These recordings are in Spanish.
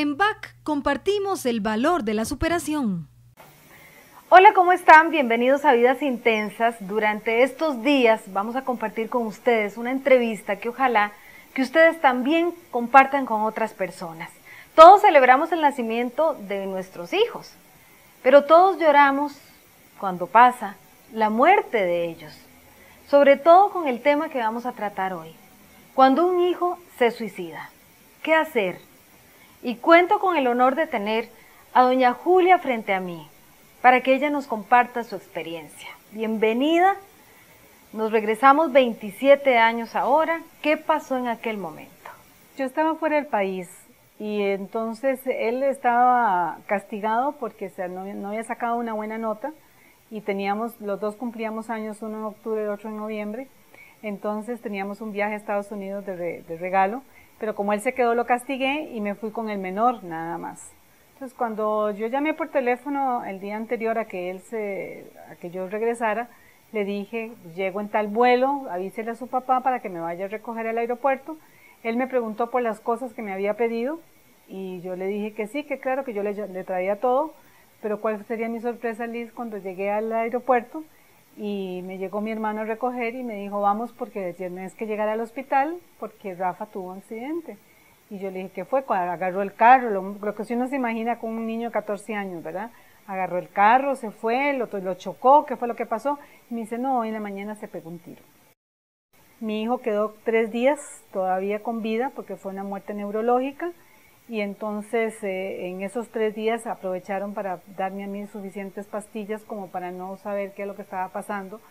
En BAC compartimos el valor de la superación. Hola, ¿cómo están? Bienvenidos a Vidas Intensas. Durante estos días vamos a compartir con ustedes una entrevista que ojalá que ustedes también compartan con otras personas. Todos celebramos el nacimiento de nuestros hijos, pero todos lloramos cuando pasa la muerte de ellos, sobre todo con el tema que vamos a tratar hoy. Cuando un hijo se suicida, ¿qué hacer? Y cuento con el honor de tener a doña Julia frente a mí, para que ella nos comparta su experiencia. Bienvenida, nos regresamos 27 años ahora. ¿Qué pasó en aquel momento? Yo estaba fuera del país y entonces él estaba castigado porque no había sacado una buena nota y los dos cumplíamos años, uno en octubre y el otro en noviembre, entonces teníamos un viaje a Estados Unidos de regalo, pero como él se quedó lo castigué y me fui con el menor nada más. Entonces cuando yo llamé por teléfono el día anterior a que yo regresara, le dije, llego en tal vuelo, avísele a su papá para que me vaya a recoger al aeropuerto. Él me preguntó por las cosas que me había pedido y yo le dije que sí, que claro, que yo le traía todo, pero cuál sería mi sorpresa, Liz, cuando llegué al aeropuerto y me llegó mi hermano a recoger y me dijo, vamos porque tienes que llegar al hospital porque Rafa tuvo un accidente. Y yo le dije, ¿qué fue? Cuando agarró el carro, lo que uno se imagina con un niño de 14 años, ¿verdad? Agarró el carro, se fue, lo chocó, ¿qué fue lo que pasó? Y me dice, no, hoy en la mañana se pegó un tiro. Mi hijo quedó 3 días todavía con vida porque fue una muerte neurológica y entonces en esos 3 días aprovecharon para darme a mí suficientes pastillas como para no saber qué es lo que estaba pasando,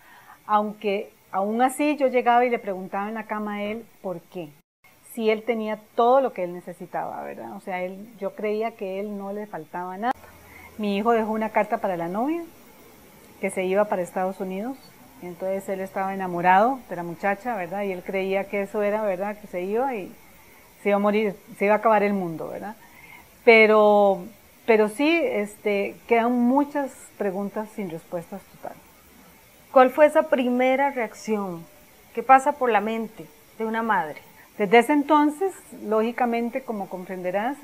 aunque aún así yo llegaba y le preguntaba en la cama a él por qué. Si él tenía todo lo que él necesitaba, ¿verdad? O sea, yo creía que él no le faltaba nada. Mi hijo dejó una carta para la novia, que se iba para Estados Unidos, entonces él estaba enamorado de la muchacha, ¿verdad? Y él creía que eso era, ¿verdad? Que se iba y se iba a morir, se iba a acabar el mundo, ¿verdad? Pero sí, quedan muchas preguntas sin respuestas totales. ¿Cuál fue esa primera reacción? ¿Qué pasa por la mente de una madre? Desde ese entonces, lógicamente, como comprenderás,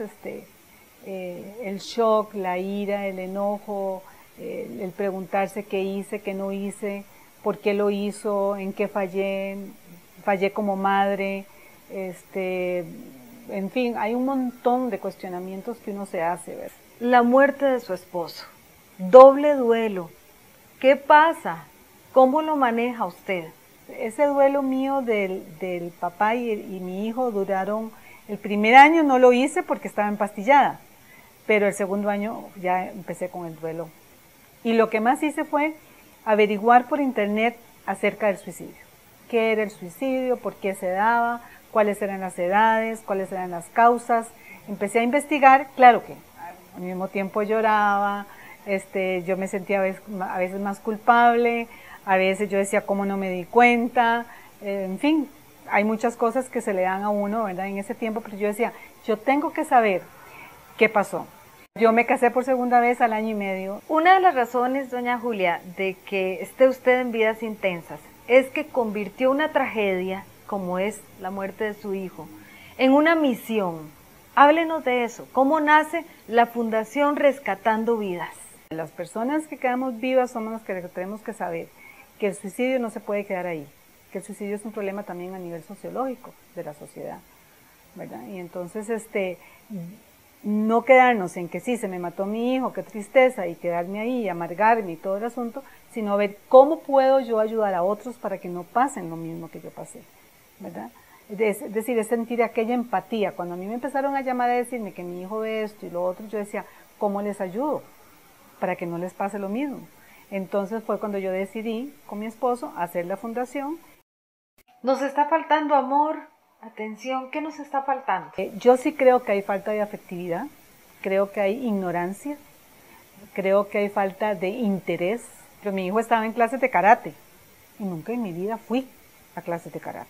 el shock, la ira, el enojo, el preguntarse qué hice, qué no hice, por qué lo hizo, en qué fallé como madre, en fin, hay un montón de cuestionamientos que uno se hace, ¿verdad? La muerte de su esposo, doble duelo. ¿Qué pasa? ¿Cómo lo maneja usted? Ese duelo mío del papá y mi hijo duraron, el primer año no lo hice porque estaba empastillada, pero el segundo año ya empecé con el duelo. Y lo que más hice fue averiguar por internet acerca del suicidio. ¿Qué era el suicidio? ¿Por qué se daba? ¿Cuáles eran las edades? ¿Cuáles eran las causas? Empecé a investigar, claro que al mismo tiempo lloraba, yo me sentía a veces más culpable, a veces yo decía, ¿cómo no me di cuenta? En fin, hay muchas cosas que se le dan a uno, ¿verdad? En ese tiempo, pero yo decía, yo tengo que saber qué pasó. Yo me casé por segunda vez al año y medio. Una de las razones, doña Julia, de que esté usted en Vidas Intensas es que convirtió una tragedia, como es la muerte de su hijo, en una misión. Háblenos de eso. ¿Cómo nace la Fundación Rescatando Vidas? Las personas que quedamos vivas somos las que tenemos que saber que el suicidio no se puede quedar ahí, que el suicidio es un problema también a nivel sociológico de la sociedad, ¿verdad? Y entonces, no quedarnos en que sí, se me mató mi hijo, qué tristeza, y quedarme ahí y amargarme y todo el asunto, sino ver cómo puedo yo ayudar a otros para que no pasen lo mismo que yo pasé, ¿verdad? Es decir, es sentir aquella empatía. Cuando a mí me empezaron a llamar a decirme que mi hijo ve esto y lo otro, yo decía, ¿cómo les ayudo para que no les pase lo mismo? Entonces fue cuando yo decidí con mi esposo hacer la fundación. ¿Nos está faltando amor? Atención, ¿qué nos está faltando? Yo sí creo que hay falta de afectividad, creo que hay ignorancia, creo que hay falta de interés. Pero mi hijo estaba en clases de karate y nunca en mi vida fui a clases de karate.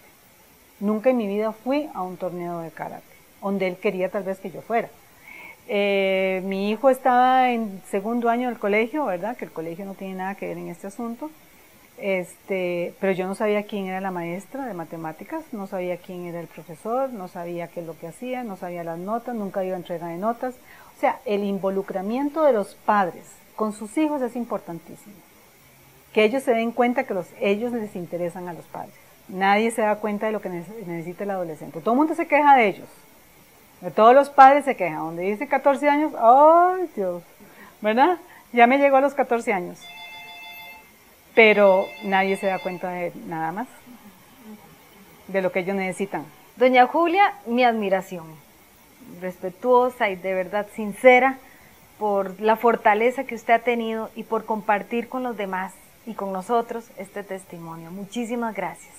Nunca en mi vida fui a un torneo de karate, donde él quería tal vez que yo fuera. Mi hijo estaba en segundo año del colegio, ¿verdad? Que el colegio no tiene nada que ver en este asunto. Pero yo no sabía quién era la maestra de matemáticas, no sabía quién era el profesor, no sabía qué es lo que hacía, no sabía las notas, nunca iba a entrega de notas. O sea, el involucramiento de los padres con sus hijos es importantísimo. Que ellos se den cuenta que ellos les interesan a los padres. Nadie se da cuenta de lo que necesita el adolescente. Todo el mundo se queja de ellos. De todos los padres se quejan. Donde dice 14 años, ¡ay Dios! ¿Verdad? Ya me llegó a los 14 años. Pero nadie se da cuenta de nada más, de lo que ellos necesitan. Doña Julia, mi admiración, respetuosa y de verdad sincera por la fortaleza que usted ha tenido y por compartir con los demás y con nosotros este testimonio. Muchísimas gracias.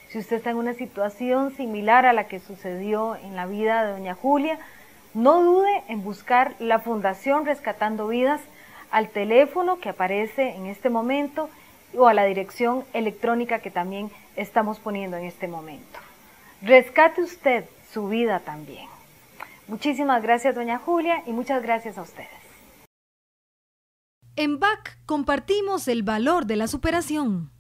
Si usted está en una situación similar a la que sucedió en la vida de doña Julia, no dude en buscar la Fundación Rescatando Vidas al teléfono que aparece en este momento o a la dirección electrónica que también estamos poniendo en este momento. Rescate usted su vida también. Muchísimas gracias, doña Julia, y muchas gracias a ustedes. En BAC compartimos el valor de la superación.